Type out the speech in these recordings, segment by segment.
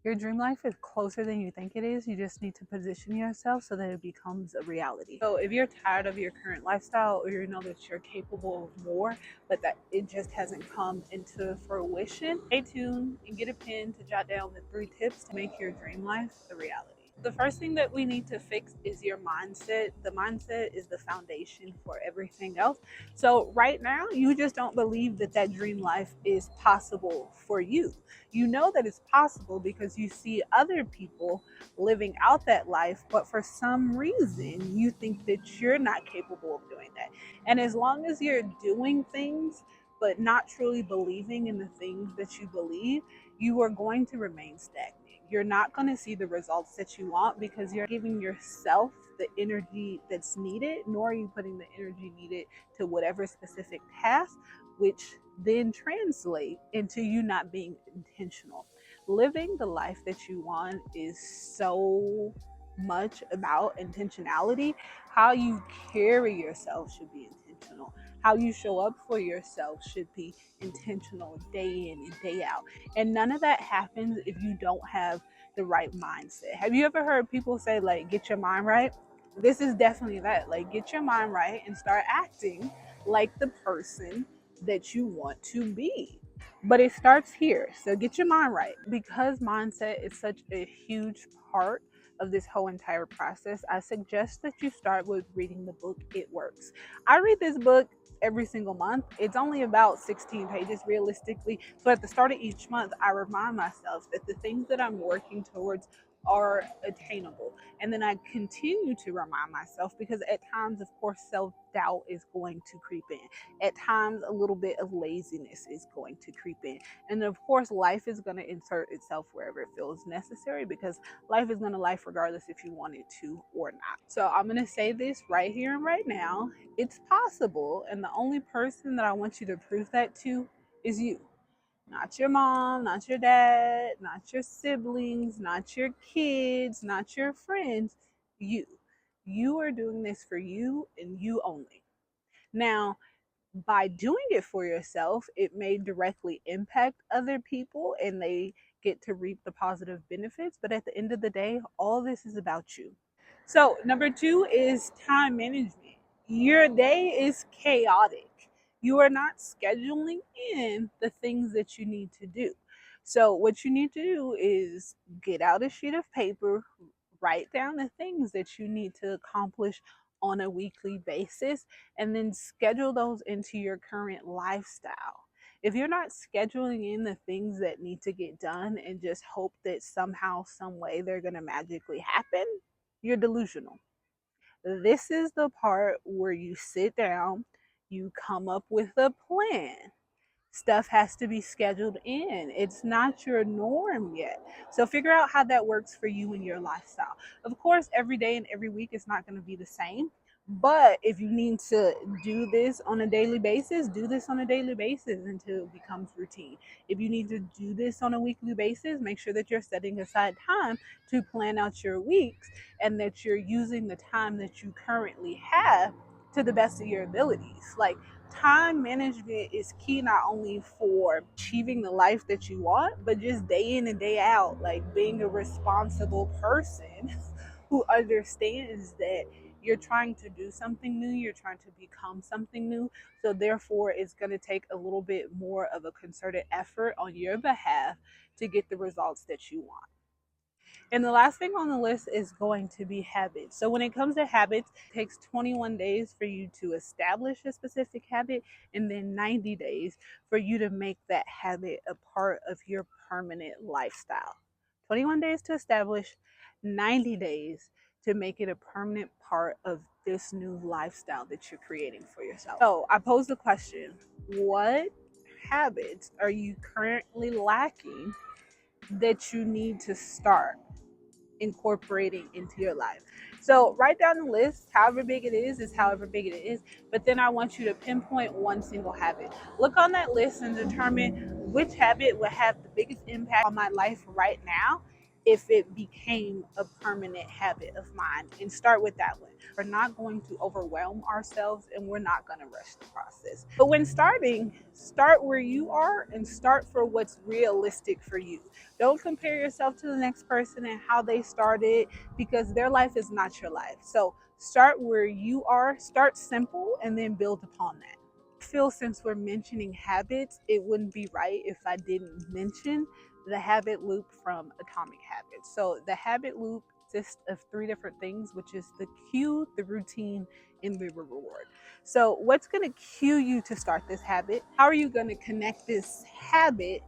Your dream life is closer than you think it is. You just need to position yourself so that it becomes a reality. So if you're tired of your current lifestyle, or you know that you're capable of more, but that it just hasn't come into fruition, stay tuned and get a pen to jot down the 3 tips to make your dream life a reality. The first thing that we need to fix is your mindset. The mindset is the foundation for everything else. So right now, you just don't believe that that dream life is possible for you. You know that it's possible because you see other people living out that life, but for some reason you think that you're not capable of doing that. And as long as you're doing things but not truly believing in the things that you believe, you are going to remain stagnant. You're not going to see the results that you want because you're giving yourself the energy that's needed, nor are you putting the energy needed to whatever specific task, which then translate into you not being intentional. Living the life that you want is so much about intentionality. How you carry yourself should be intentional. How you show up for yourself should be intentional day in and day out. And none of that happens if you don't have the right mindset. Have you ever heard people say, like, get your mind right? This is definitely that. Like, get your mind right and start acting like the person that you want to be. But it starts here. So get your mind right. Because mindset is such a huge part of this whole entire process, I suggest that you start with reading the book It Works. I read this book every single month. It's only about 16 pages realistically. So at the start of each month, I remind myself that the things that I'm working towards are attainable. And then I continue to remind myself because at times, of course, self doubt is going to creep in. At times, a little bit of laziness is going to creep in. And of course, life is going to insert itself wherever it feels necessary because life is going to life regardless if you want it to or not. So I'm going to say this right here and right now. It's possible. And the only person that I want you to prove that to is you. Not your mom, not your dad, not your siblings, not your kids, not your friends. You. You are doing this for you and you only. Now, by doing it for yourself, it may directly impact other people and they get to reap the positive benefits. But at the end of the day, all this is about you. So, number 2 is time management. Your day is chaotic. You are not scheduling in the things that you need to do. So, what you need to do is get out a sheet of paper, write down the things that you need to accomplish on a weekly basis, and then schedule those into your current lifestyle. If you're not scheduling in the things that need to get done and just hope that somehow, some way they're going to magically happen, you're delusional. This is the part where you sit down, you come up with a plan. Stuff has to be scheduled in. It's not your norm yet. So figure out how that works for you in your lifestyle. Of course, every day and every week is not going to be the same. But if you need to do this on a daily basis, do this on a daily basis until it becomes routine. If you need to do this on a weekly basis, make sure that you're setting aside time to plan out your weeks and that you're using the time that you currently have to the best of your abilities. Like, time management is key not only for achieving the life that you want, but just day in and day out, like being a responsible person who understands that you're trying to do something new, you're trying to become something new. So, therefore, it's going to take a little bit more of a concerted effort on your behalf to get the results that you want. And the last thing on the list is going to be habits. So when it comes to habits, it takes 21 days for you to establish a specific habit and then 90 days for you to make that habit a part of your permanent lifestyle. 21 days to establish, 90 days to make it a permanent part of this new lifestyle that you're creating for yourself. So I pose the question, what habits are you currently lacking that you need to start incorporating into your life? So write down the list. However big it is however big it is. But then I want you to pinpoint one single habit. Look on that list and determine which habit will have the biggest impact on my life right now. if it became a permanent habit of mine, and start with that one. We're not going to overwhelm ourselves and we're not going to rush the process. But when starting, start where you are and start for what's realistic for you. Don't compare yourself to the next person and how they started, because their life is not your life. So start where you are, start simple, and then build upon that. I feel since we're mentioning habits, it wouldn't be right if I didn't mention the habit loop from Atomic Habits. So the habit loop consists of three different things, which is the cue, the routine, and the reward. So what's going to cue you to start this habit? How are you going to connect this habit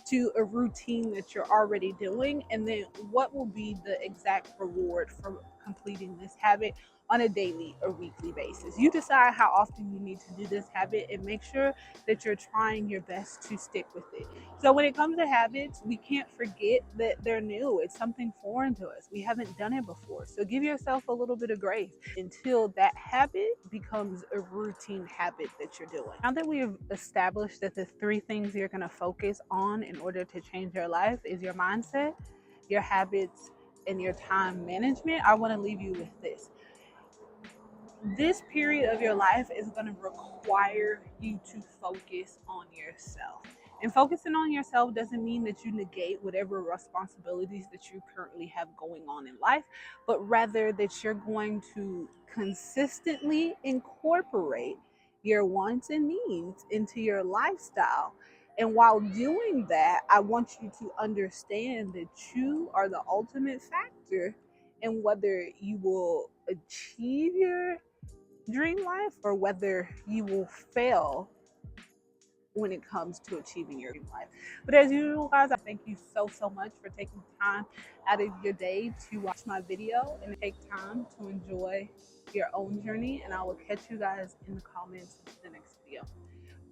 to a routine that you're already doing? And then what will be the exact reward for completing this habit on a daily or weekly basis? You decide how often you need to do this habit and make sure that you're trying your best to stick with it. So when it comes to habits, we can't forget that they're new. It's something foreign to us. We haven't done it before. So give yourself a little bit of grace until that habit becomes a routine habit that you're doing. Now that we have established that the three things you're going to focus on in order to change your life is your mindset, your habits, and your time management, I want to leave you with this. This period of your life is going to require you to focus on yourself. And focusing on yourself doesn't mean that you negate whatever responsibilities that you currently have going on in life, but rather that you're going to consistently incorporate your wants and needs into your lifestyle. And while doing that, I want you to understand that you are the ultimate factor in whether you will achieve your dream life or whether you will fail when it comes to achieving your dream life. But as usual, guys, I thank you so much for taking time out of your day to watch my video and take time to enjoy your own journey. And I will catch you guys in the comments in the next video.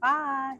Bye.